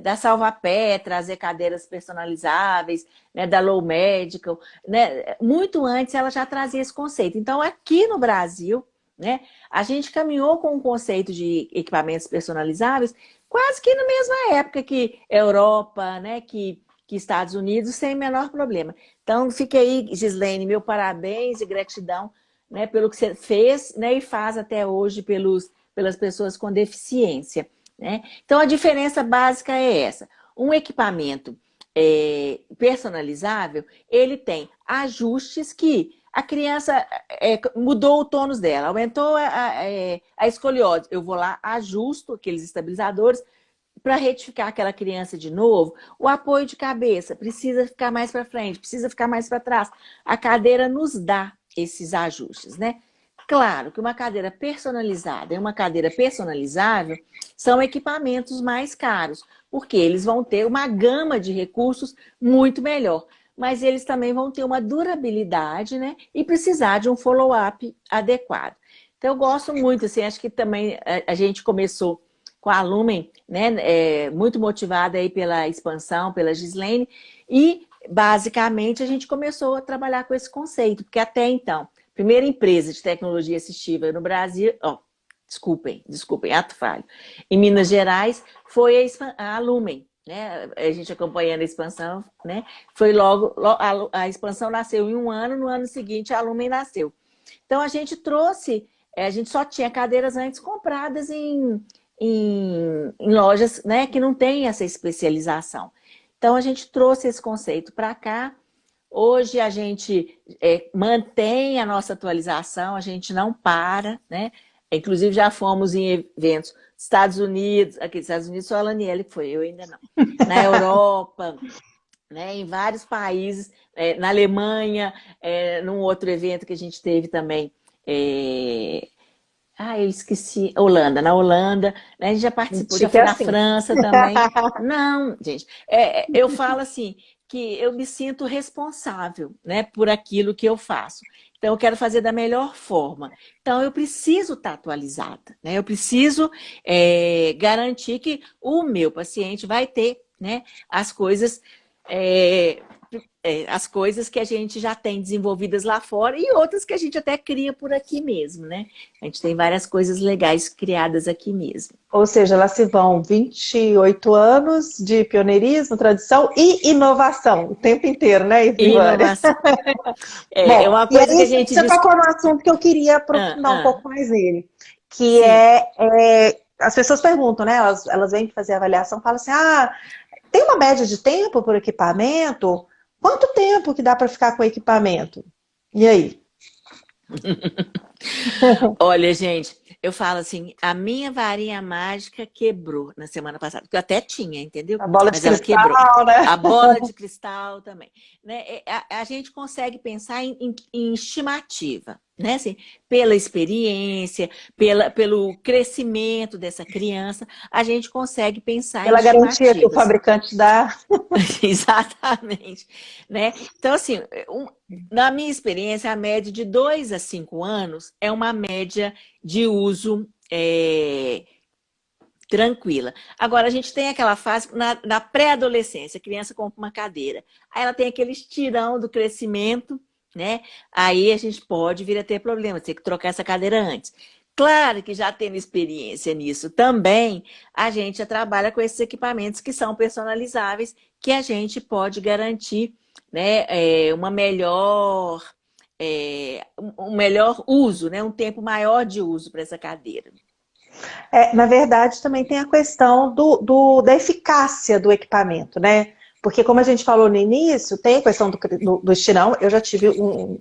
da Salvapé trazer cadeiras personalizáveis, né, da Low Medical, né, muito antes ela já trazia esse conceito. Então, aqui no Brasil, né, a gente caminhou com o conceito de equipamentos personalizáveis quase que na mesma época que Europa, né, que Estados Unidos, sem menor problema. Então, fica aí, Gislaine, meu parabéns e gratidão, né, pelo que você fez, né, e faz até hoje pelas pessoas com deficiência, né? Então, a diferença básica é essa. Um equipamento personalizável, ele tem ajustes que a criança mudou o tônus dela, aumentou a escoliose. Eu vou lá, ajusto aqueles estabilizadores para retificar aquela criança de novo. O apoio de cabeça precisa ficar mais para frente, precisa ficar mais para trás. A cadeira nos dá esses ajustes, né? Claro que uma cadeira personalizada e uma cadeira personalizável são equipamentos mais caros, porque eles vão ter uma gama de recursos muito melhor, mas eles também vão ter uma durabilidade, né? E precisar de um follow-up adequado. Então, eu gosto muito, assim, acho que também a gente começou com a Lumen, né? Muito motivada aí pela expansão, pela Gislaine, e basicamente a gente começou a trabalhar com esse conceito, porque até então, primeira empresa de tecnologia assistiva no Brasil, desculpem, ato falho, em Minas Gerais, foi a Lumen, né? A gente acompanhando a expansão, né? Foi logo a expansão nasceu em 1 ano, no ano seguinte a Lumen nasceu. Então a gente trouxe, a gente só tinha cadeiras antes compradas em lojas, né, que não tem essa especialização. Então a gente trouxe esse conceito para cá. Hoje a gente mantém a nossa atualização, a gente não para, né? Inclusive já fomos em eventos Estados Unidos, aqui nos Estados Unidos só a Laniele que foi, eu ainda não. Na Europa, né? Em vários países, na Alemanha, num outro evento que a gente teve também, eu esqueci, na Holanda, né? A gente já participou, já foi na França também. Não, gente, eu falo assim, que eu me sinto responsável, né, por aquilo que eu faço. Então, eu quero fazer da melhor forma. Então, eu preciso estar atualizada, né? Eu preciso garantir que o meu paciente vai ter, né, as coisas que a gente já tem desenvolvidas lá fora e outras que a gente até cria por aqui mesmo, né? A gente tem várias coisas legais criadas aqui mesmo. Ou seja, lá se vão 28 anos de pioneirismo, tradição e inovação, o tempo inteiro, né, Ivane? Inovação. Bom, uma coisa que a gente você tocou no assunto que eu queria aprofundar um pouco mais nele, que as pessoas perguntam, né? Elas vêm fazer a avaliação, falam assim, tem uma média de tempo por equipamento? Quanto tempo que dá para ficar com o equipamento? E aí? Olha, gente, eu falo assim, a minha varinha mágica quebrou na semana passada, porque eu até tinha, entendeu? A bola de Mas ela quebrou. cristal, né? A bola de cristal também. Né? A gente consegue pensar em estimativa, né? Assim, pela experiência, pelo crescimento dessa criança, a gente consegue pensar em Pela garantia que o estimativas. fabricante dá. Exatamente, né? Então, assim, na minha experiência, a média de 2 a 5 anos é uma média de uso tranquila. Agora, a gente tem aquela fase na pré-adolescência, a criança compra uma cadeira. Aí ela tem aquele estirão do crescimento, né? Aí a gente pode vir a ter problema, ter que trocar essa cadeira antes. Claro que já tendo experiência nisso também, a gente já trabalha com esses equipamentos que são personalizáveis, que a gente pode garantir, né, um melhor uso, né, um tempo maior de uso para essa cadeira. Na verdade, também tem a questão da eficácia do equipamento, né? Porque, como a gente falou no início, tem a questão do estirão. Eu já tive um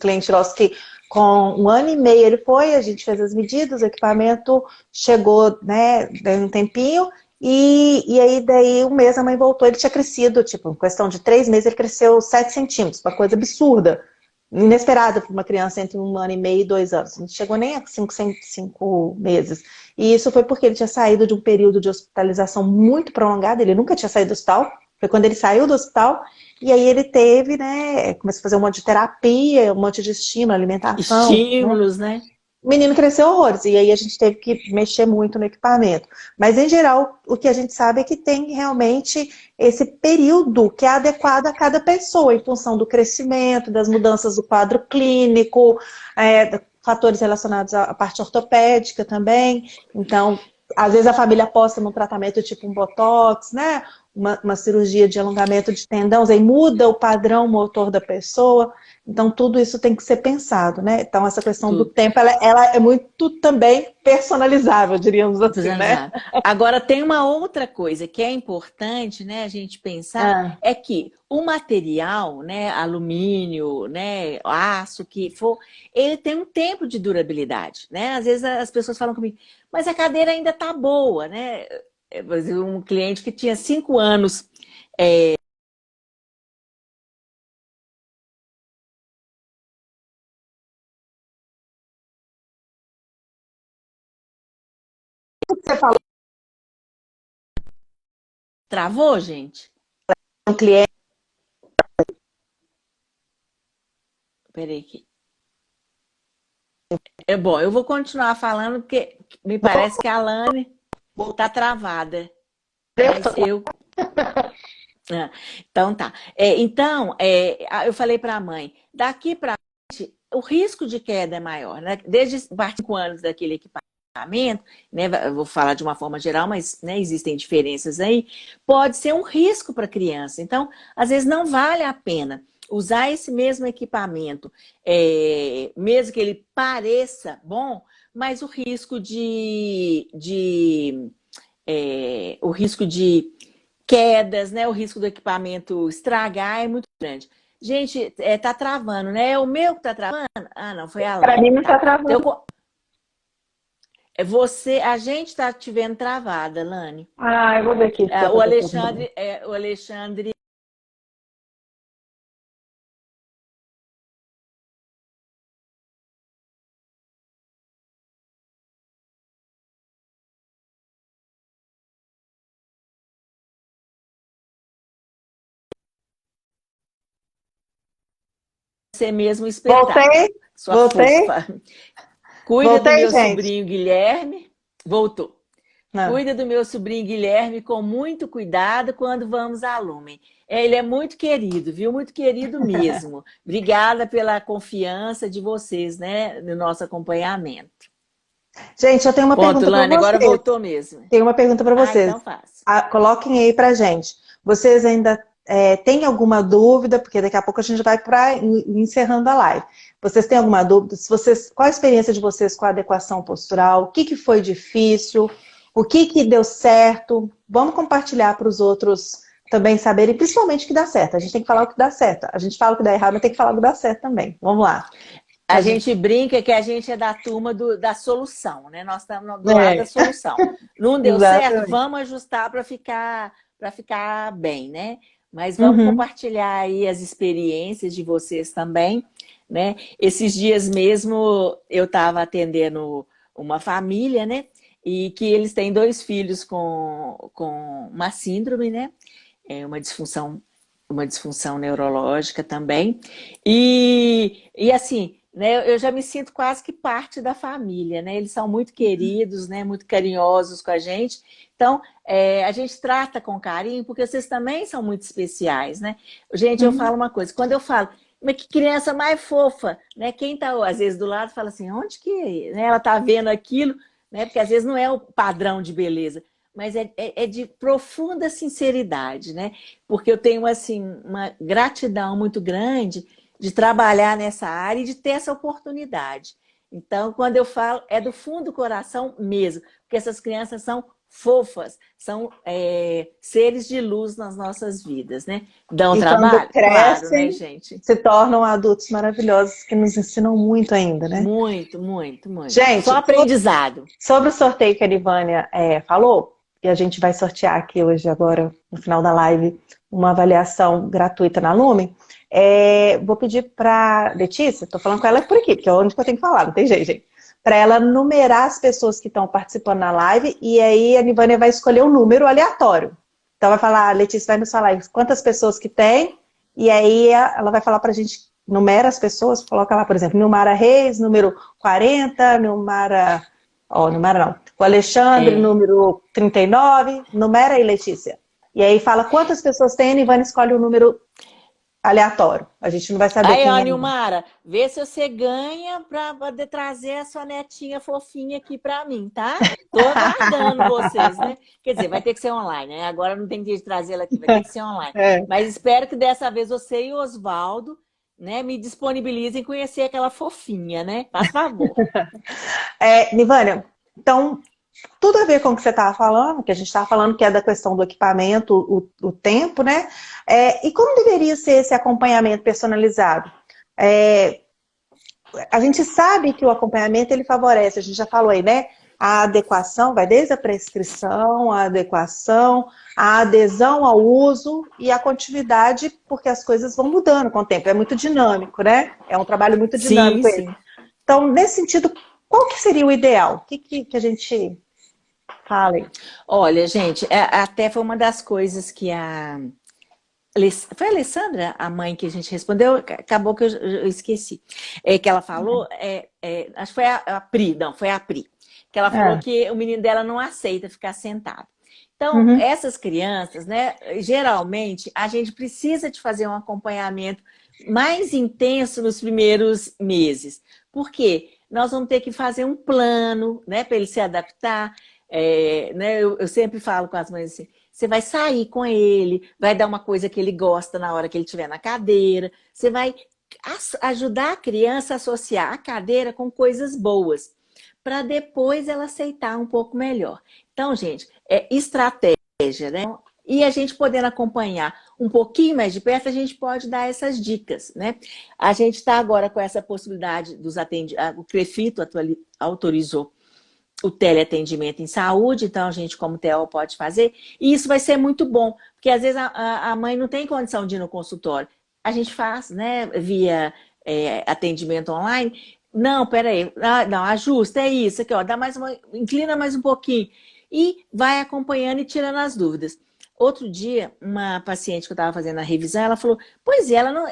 cliente nosso que, com 1 ano e meio, a gente fez as medidas, o equipamento chegou, né, deu um tempinho, e aí, daí, 1 mês a mãe voltou, ele tinha crescido, tipo, em questão de 3 meses, ele cresceu 7 centímetros, uma coisa absurda. Inesperada para uma criança entre 1 ano e meio e 2 anos. Não chegou nem a 5 meses. E isso foi porque ele tinha saído de um período de hospitalização muito prolongado. Ele nunca tinha saído do hospital. Foi quando ele saiu do hospital. E aí ele teve, né? Começou a fazer um monte de terapia, um monte de estímulo, alimentação, né? Estímulos, né? O menino cresceu horrores, e aí a gente teve que mexer muito no equipamento. Mas, em geral, o que a gente sabe é que tem realmente esse período que é adequado a cada pessoa, em função do crescimento, das mudanças do quadro clínico, fatores relacionados à parte ortopédica também. Então, às vezes a família aposta num tratamento tipo um botox, né? Uma cirurgia de alongamento de tendões, aí muda o padrão motor da pessoa. Então, tudo isso tem que ser pensado, né? Então, essa questão do Tudo. tempo, ela é muito também personalizável, diríamos assim, né? Agora, tem uma outra coisa que é importante, né, a gente pensar, é que o material, né, alumínio, né, aço, que for, ele tem um tempo de durabilidade, né? Às vezes as pessoas falam comigo, mas a cadeira ainda tá boa, né? Por exemplo, um cliente que tinha 5 anos Você falou travou, gente? com um cliente. Peraí aqui. Bom, eu vou continuar falando porque me parece que a Alane tá travada. Mas eu... Então tá. Então, eu falei para a mãe, daqui para frente, o risco de queda é maior, né? Desde os 5 anos daquele equipamento, né? Eu vou falar de uma forma geral, mas né, existem diferenças aí, pode ser um risco para a criança. Então, às vezes não vale a pena usar esse mesmo equipamento, mesmo que ele pareça bom, mas o risco de quedas, né? O risco do equipamento estragar é muito grande. Gente, tá travando, né? É o meu que tá travando? Ah, não, foi a Para Alane. mim não está Tá. travando. Então, a gente tá te vendo travada, Lani. Eu vou ver aqui. O Alexandre ser mesmo espetáculo. Voltei? Sua Voltei? fofa. Cuida do Voltei, meu gente? sobrinho Guilherme. Voltou. Não. Cuida do meu sobrinho Guilherme com muito cuidado quando vamos à Lumen. Ele é muito querido, viu? Muito querido mesmo. Obrigada pela confiança de vocês, né? No nosso acompanhamento. Gente, eu tenho uma Ponto, pergunta para Lani, agora vocês. voltou mesmo. Tenho uma pergunta para vocês. Então faço. Coloquem aí pra gente. Vocês ainda têm alguma dúvida? Porque daqui a pouco a gente vai para encerrando a live. Vocês têm alguma dúvida? Qual a experiência de vocês com a adequação postural? O que foi difícil? o que deu certo. Vamos compartilhar para os outros também saberem, principalmente o que dá certo. A gente tem que falar o que dá certo. A gente fala o que dá errado, mas tem que falar o que dá certo também. Vamos lá. A gente brinca que a gente é da turma da solução, né? Nós estamos do lado da É, solução. Não deu certo? exatamente. Vamos ajustar para ficar bem, né? Mas vamos Uhum, compartilhar aí as experiências de vocês também, né? Esses dias mesmo eu estava atendendo uma família, né? E que eles têm 2 filhos com uma síndrome, né? É uma disfunção neurológica também. E assim, né, eu já me sinto quase que parte da família, né? Eles são muito queridos, né? Muito carinhosos com a gente. Então, a gente trata com carinho, porque vocês também são muito especiais, né? Gente, eu uhum. falo uma coisa, quando eu falo, mas que criança mais fofa, né? Quem tá, às vezes, do lado fala assim, onde que, né, ela tá vendo aquilo, né? Porque às vezes não é o padrão de beleza, mas é de profunda sinceridade, né? Porque eu tenho, assim, uma gratidão muito grande de trabalhar nessa área e de ter essa oportunidade. Então, quando eu falo, é do fundo do coração mesmo, porque essas crianças são fofas, são seres de luz nas nossas vidas, né? Dão E quando trabalho? Claro, né, crescem, gente? se tornam adultos maravilhosos que nos ensinam muito ainda, né? Muito, muito, muito. Só Gente, aprendizado. sobre o sorteio que a Nivânia falou, e a gente vai sortear aqui hoje, agora, no final da live, uma avaliação gratuita na Lumen, vou pedir para Letícia, estou falando com ela por aqui, porque é onde que eu tenho que falar, não tem jeito, gente. Para ela numerar as pessoas que estão participando na live, e aí a Nivânia vai escolher um número aleatório. Então vai falar, Letícia vai nos falar quantas pessoas que tem, e aí ela vai falar para a gente, numera as pessoas, coloca lá, por exemplo, Nilmara Reis, número 40, Nilmara... Ó, numera não. O Alexandre, É. número 39, numera aí, Letícia. E aí fala quantas pessoas tem, e Ivana escolhe um número aleatório. A gente não vai saber Aí, ó, quem é. Nilmara, vê se você ganha para poder trazer a sua netinha fofinha aqui para mim, tá? Tô aguardando vocês, né? Quer dizer, vai ter que ser online, né? Agora não tem jeito de trazê-la aqui, vai ter que ser online. É. Mas espero que dessa vez você e o Oswaldo, né, me disponibilizem conhecer aquela fofinha, né? Faz favor. Nivânia, então, tudo a ver com o que você estava falando, que a gente estava falando que é da questão do equipamento, o tempo, né? E como deveria ser esse acompanhamento personalizado? É, a gente sabe que o acompanhamento ele favorece, a gente já falou aí, né? A adequação, vai desde a prescrição, a adequação, a adesão ao uso e a continuidade, porque as coisas vão mudando com o tempo. É muito dinâmico, né? É um trabalho muito Sim, dinâmico esse. sim. Então, nesse sentido, qual que seria o ideal? O que a gente fala aí? Olha, gente, até foi uma das coisas que foi a Alessandra, a mãe que a gente respondeu, acabou que eu esqueci. Que ela falou, acho que foi a Pri, não, foi a Pri, que ela falou É. que o menino dela não aceita ficar sentado. Então, Uhum. essas crianças, né, geralmente, a gente precisa de fazer um acompanhamento mais intenso nos primeiros meses. Por quê? Nós vamos ter que fazer um plano, né, para ele se adaptar. Né, eu sempre falo com as mães assim, você vai sair com ele, vai dar uma coisa que ele gosta na hora que ele estiver na cadeira, você vai ajudar a criança a associar a cadeira com coisas boas, para depois ela aceitar um pouco melhor. Então, gente, é estratégia, né? E a gente podendo acompanhar um pouquinho mais de perto, a gente pode dar essas dicas, né? A gente está agora com essa possibilidade dos atendimentos, o CREFITO autorizou o teleatendimento em saúde, então a gente, como TO, pode fazer, e isso vai ser muito bom, porque às vezes a mãe não tem condição de ir no consultório. A gente faz, né, via atendimento online. Não, peraí, não, ajusta, é isso aqui, ó, inclina mais um pouquinho, e vai acompanhando e tirando as dúvidas. Outro dia, uma paciente que eu estava fazendo a revisão, ela falou, pois é, ela não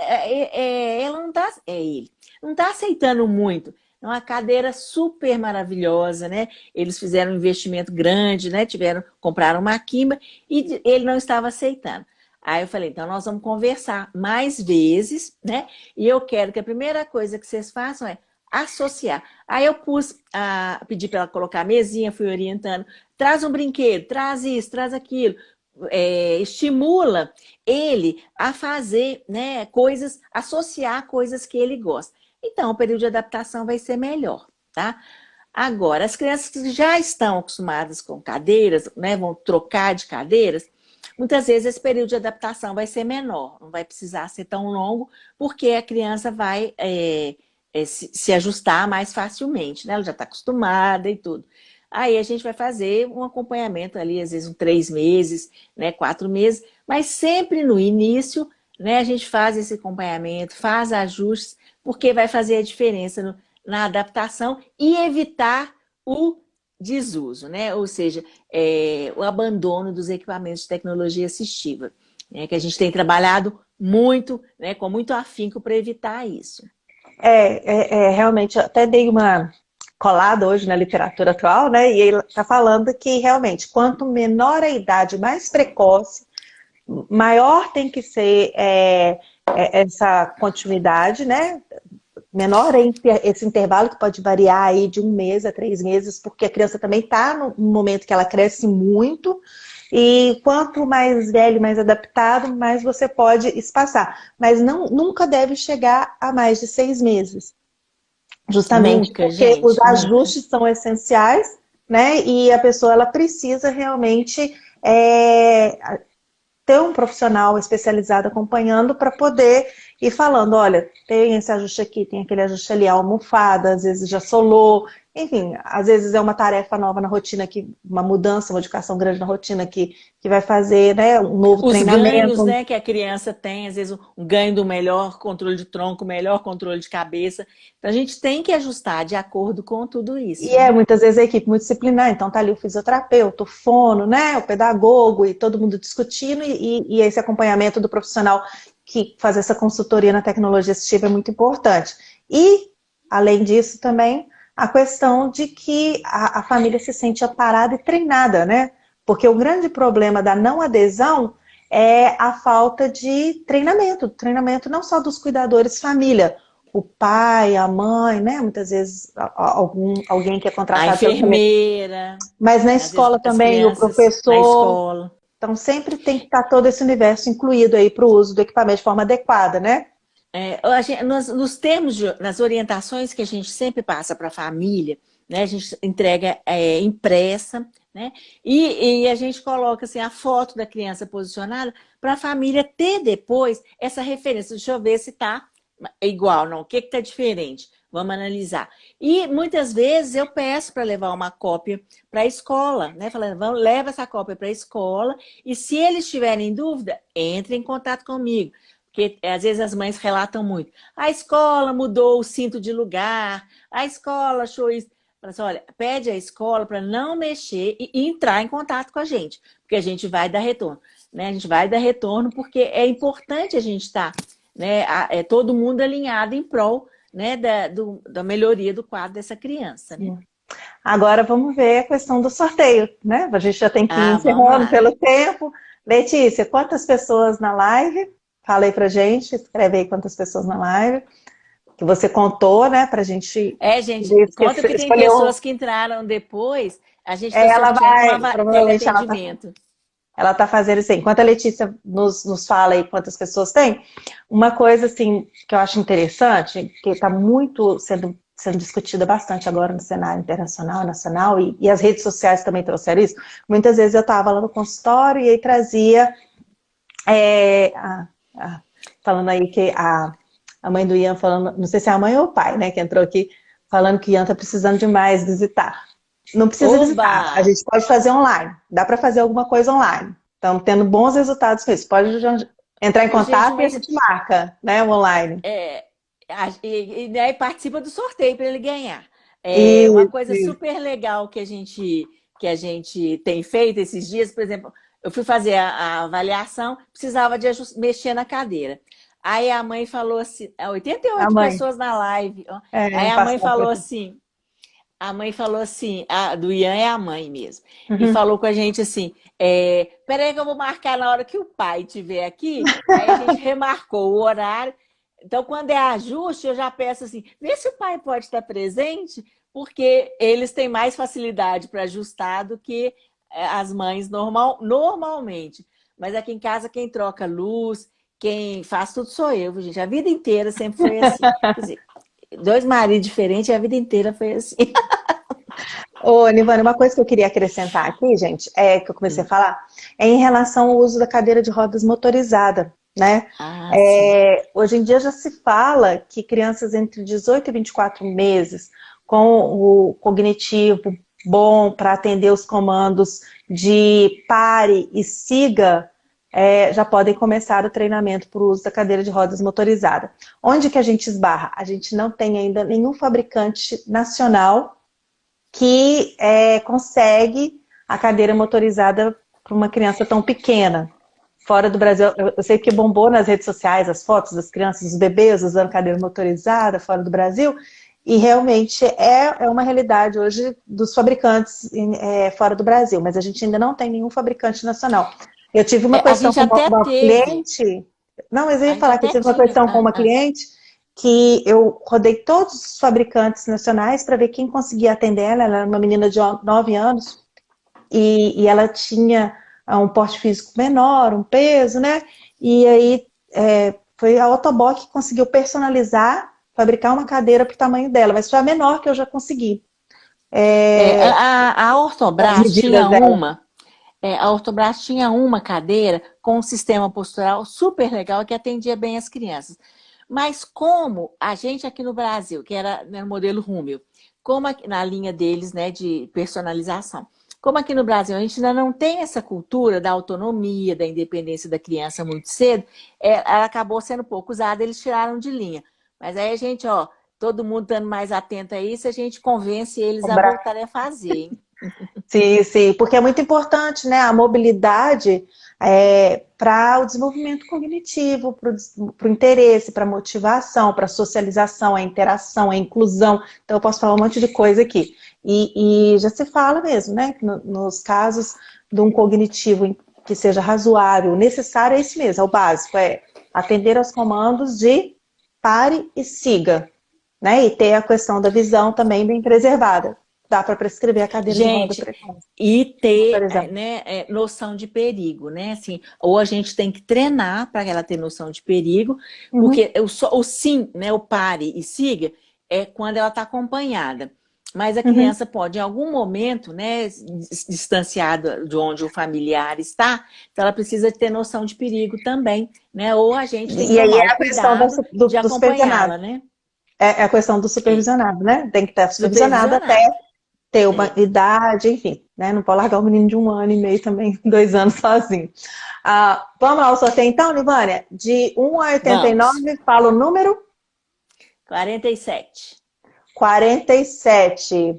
está, ele, não está aceitando muito. É uma cadeira super maravilhosa, né? Eles fizeram um investimento grande, né? Compraram uma quimba e ele não estava aceitando. Aí eu falei, então nós vamos conversar mais vezes, né? E eu quero que a primeira coisa que vocês façam é associar. Aí eu pedi para ela colocar a mesinha, fui orientando, traz um brinquedo, traz isso, traz aquilo. Estimula ele a fazer, né, coisas, associar coisas que ele gosta. Então, o período de adaptação vai ser melhor, tá? Agora, as crianças que já estão acostumadas com cadeiras, né, vão trocar de cadeiras, muitas vezes esse período de adaptação vai ser menor, não vai precisar ser tão longo, porque a criança vai se ajustar mais facilmente, né? Ela já está acostumada e tudo. Aí a gente vai fazer um acompanhamento ali, às vezes, 3 meses, né, 4 meses, mas sempre no início, né, a gente faz esse acompanhamento, faz ajustes, porque vai fazer a diferença na adaptação e evitar o desuso, né? Ou seja, o abandono dos equipamentos de tecnologia assistiva, né? Que a gente tem trabalhado muito, né, com muito afinco para evitar isso. Realmente, eu até dei uma colada hoje na literatura atual, né? E ele está falando que realmente, quanto menor a idade, mais precoce, maior tem que ser essa continuidade, né? Menor é esse intervalo, que pode variar aí de 1 mês a 3 meses, porque a criança também está no momento que ela cresce muito, e quanto mais velho, mais adaptado, mais você pode espaçar. Mas nunca deve chegar a mais de 6 meses. Justamente Nunca, porque os gente, nunca. ajustes são essenciais, né? E a pessoa ela precisa realmente ter um profissional especializado acompanhando para poder ir falando, olha, tem esse ajuste aqui, tem aquele ajuste ali, a almofada, às vezes já solou, enfim, às vezes é uma tarefa nova na rotina, uma mudança, uma modificação grande na rotina que vai fazer, né, um novo Os ganhos, treinamento. né, que a criança tem, às vezes um ganho do melhor controle de tronco, melhor controle de cabeça. Então a gente tem que ajustar de acordo com tudo isso, E né? muitas vezes a equipe multidisciplinar, então tá ali o fisioterapeuta, o fono, né, o pedagogo e todo mundo discutindo e esse acompanhamento do profissional que faz essa consultoria na tecnologia assistiva é muito importante. E, além disso, também a questão de que a família se sente amparada e treinada, né? Porque o grande problema da não adesão é a falta de treinamento não só dos cuidadores família, o pai, a mãe, né? Muitas vezes alguém que é A contratado pela família, enfermeira, mas na às vezes escola as também, o crianças na professor. escola. Então sempre tem que estar todo esse universo incluído aí para o uso do equipamento de forma adequada, né? Nos termos, nas orientações que a gente sempre passa para a família, né, a gente entrega impressa, né, e a gente coloca assim, a foto da criança posicionada para a família ter depois essa referência. Deixa eu ver se está igual, não. O que está diferente? Vamos analisar. E muitas vezes eu peço para levar uma cópia para a escola, né? Falando, leva essa cópia para a escola e se eles tiverem dúvida, entre em contato comigo. Porque às vezes as mães relatam muito. A escola mudou o cinto de lugar, a escola achou isso. Fala assim, olha, pede à escola para não mexer e entrar em contato com a gente, porque a gente vai dar retorno. Né? A gente vai dar retorno porque é importante a gente estar, né, todo mundo alinhado em prol, né, da melhoria do quadro dessa criança. Né? Agora vamos ver a questão do sorteio, né? A gente já tem que ir Ah, vamos encerrando lá. pelo tempo. Letícia, quantas pessoas na live? Fala aí pra gente, escreve aí quantas pessoas na live, que você contou, né, pra gente Gente, conta que tem escolher um. pessoas que entraram depois, a gente está Ela sorteando vai, uma provavelmente teleatendimento. ela tá fazendo assim. Enquanto a Letícia nos fala aí quantas pessoas tem, uma coisa assim que eu acho interessante, que está muito sendo discutida bastante agora no cenário internacional, nacional, e as redes sociais também trouxeram isso. Muitas vezes eu estava lá no consultório e aí trazia é, a- falando aí que a mãe do Ian falando, não sei se é a mãe ou o pai, né, que entrou aqui, falando que o Ian tá precisando demais visitar. Não precisa visitar, a Oba! gente pode fazer online, dá para fazer alguma coisa online. Estamos tendo bons resultados com isso. Pode entrar em Ô, gente, contato e a mas gente marca, né, o online. daí participa do sorteio para ele ganhar. Uma coisa Isso. super legal que a gente tem feito esses dias, por exemplo, eu fui fazer a avaliação, precisava de mexer na cadeira. Aí a mãe falou assim, A 88 mãe, pessoas na live. Ó. Aí a mãe passar falou para. assim, a do Ian é a mãe mesmo. E falou com a gente assim: peraí, que eu vou marcar na hora que o pai estiver aqui. Aí a gente remarcou o horário. Então, quando é ajuste, eu já peço assim: vê se o pai pode estar presente, porque eles têm mais facilidade para ajustar do que as mães normalmente. Mas aqui em casa, quem troca luz, quem faz tudo sou eu, gente. A vida inteira sempre foi assim. Quer dizer, 2 maridos diferentes, a vida inteira foi assim. Ô, Nivane, uma coisa que eu queria acrescentar aqui, gente, que eu comecei a falar, é em relação ao uso da cadeira de rodas motorizada, né? Ah, sim. Hoje em dia já se fala que crianças entre 18 e 24 meses, com o cognitivo bom para atender os comandos de pare e siga, já podem começar o treinamento para o uso da cadeira de rodas motorizada. Onde que a gente esbarra? A gente não tem ainda nenhum fabricante nacional que consegue a cadeira motorizada para uma criança tão pequena. Fora do Brasil, eu sei que bombou nas redes sociais as fotos das crianças, os bebês usando cadeira motorizada fora do Brasil, e realmente é uma realidade hoje dos fabricantes fora do Brasil, mas a gente ainda não tem nenhum fabricante nacional. Eu tive uma A questão gente com até uma teve, cliente, não, mas eu a ia gente falar que eu até tive uma tinha. questão com uma cliente que eu rodei todos os fabricantes nacionais para ver quem conseguia atender ela. Ela era uma menina de 9 anos e ela tinha um porte físico menor, um peso, né? E aí foi a Otobock que conseguiu personalizar, fabricar uma cadeira para o tamanho dela, mas foi a menor que eu já consegui. A As Ortobras medidas tinha dela. a Ortobras tinha uma cadeira com um sistema postural super legal que atendia bem as crianças. Mas como a gente aqui no Brasil, que era, né, o modelo Rúmel, como aqui, na linha deles, né, de personalização, como aqui no Brasil a gente ainda não tem essa cultura da autonomia, da independência da criança muito cedo, ela acabou sendo pouco usada, eles tiraram de linha. Mas aí a gente, ó, todo mundo estando mais atento a isso, a gente convence eles a voltarem a fazer, hein? Sim, sim, porque é muito importante, né? A mobilidade para o desenvolvimento cognitivo, para o interesse, para a motivação, para a socialização, a interação, a inclusão. Então, eu posso falar um monte de coisa aqui. E já se fala mesmo, né? Que nos casos de um cognitivo que seja razoável, necessário, é isso mesmo, é o básico, é atender aos comandos de pare e siga, né? E ter a questão da visão também bem preservada. Dá para prescrever a cadeira de roda Gente, para criança, e ter, motorizada. né, noção de perigo, né? Assim, ou a gente tem que treinar para ela ter noção de perigo, Uhum, porque o sim, né, o pare e siga, é quando ela está acompanhada. Mas a uhum. criança pode, em algum momento, né, distanciada de onde o familiar está, então ela precisa ter noção de perigo também, né? Ou a gente tem que E aí tomar é o a questão cuidado de do supervisionado. acompanhá-la, né? É a questão do É, supervisionado, né? Tem que estar supervisionado até supervisionado. ter uma É. idade, enfim, né? Não pode largar o menino de 1 ano e meio também, 2 anos sozinho. Vamos lá, o sorteio então, Nivânia? De 1 a 89, Vamos. fala o número 47. 47.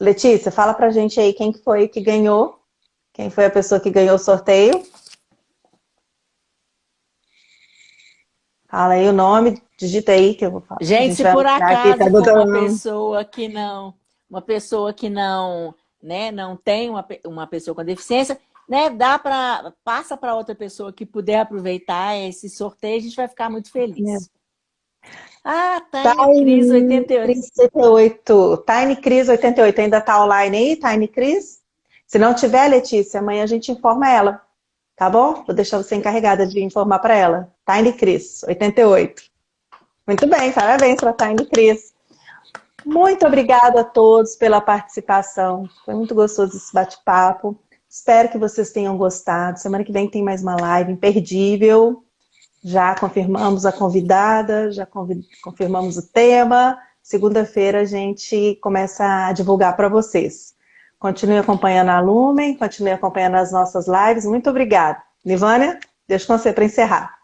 Letícia, fala pra gente aí quem que foi que ganhou, quem foi a pessoa que ganhou o sorteio. Fala aí o nome, digita aí que eu vou falar. A Gente, gente se vai por anunciar aqui, tá acaso for botando. uma pessoa que não, né, não tem uma pessoa com deficiência, né, passa para outra pessoa que puder aproveitar esse sorteio, a gente vai ficar muito feliz. Ah, Tiny Cris Tiny 88. Cris 88. Tiny Cris 88 ainda tá online aí, Tiny Cris? Se não tiver, Letícia, amanhã a gente informa ela, tá bom? Vou deixar você encarregada de informar para ela. Tiny Cris 88. Muito bem, parabéns para Tiny Cris. Muito obrigada a todos pela participação. Foi muito gostoso esse bate-papo. Espero que vocês tenham gostado. Semana que vem tem mais uma live imperdível. Já confirmamos a convidada, já confirmamos o tema. Segunda-feira a gente começa a divulgar para vocês. Continue acompanhando a Lumen, continue acompanhando as nossas lives. Muito obrigada. Nivânia, deixo com você para encerrar.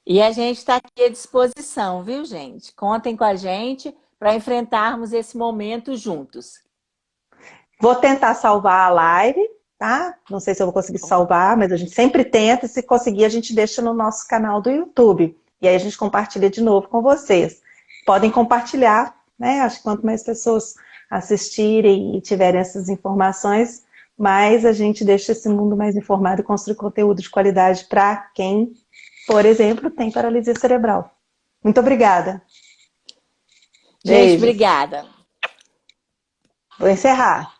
E a gente está aqui à disposição, viu, gente? Contem com a gente para enfrentarmos esse momento juntos. Vou tentar salvar a live, tá? Não sei se eu vou conseguir salvar, mas a gente sempre tenta. Se conseguir, a gente deixa no nosso canal do YouTube. E aí a gente compartilha de novo com vocês. Podem compartilhar, né? Acho que quanto mais pessoas assistirem e tiverem essas informações, mais a gente deixa esse mundo mais informado e construir conteúdo de qualidade para quem, por exemplo, tem paralisia cerebral. Muito obrigada. Gente, Beijos. obrigada. Vou encerrar.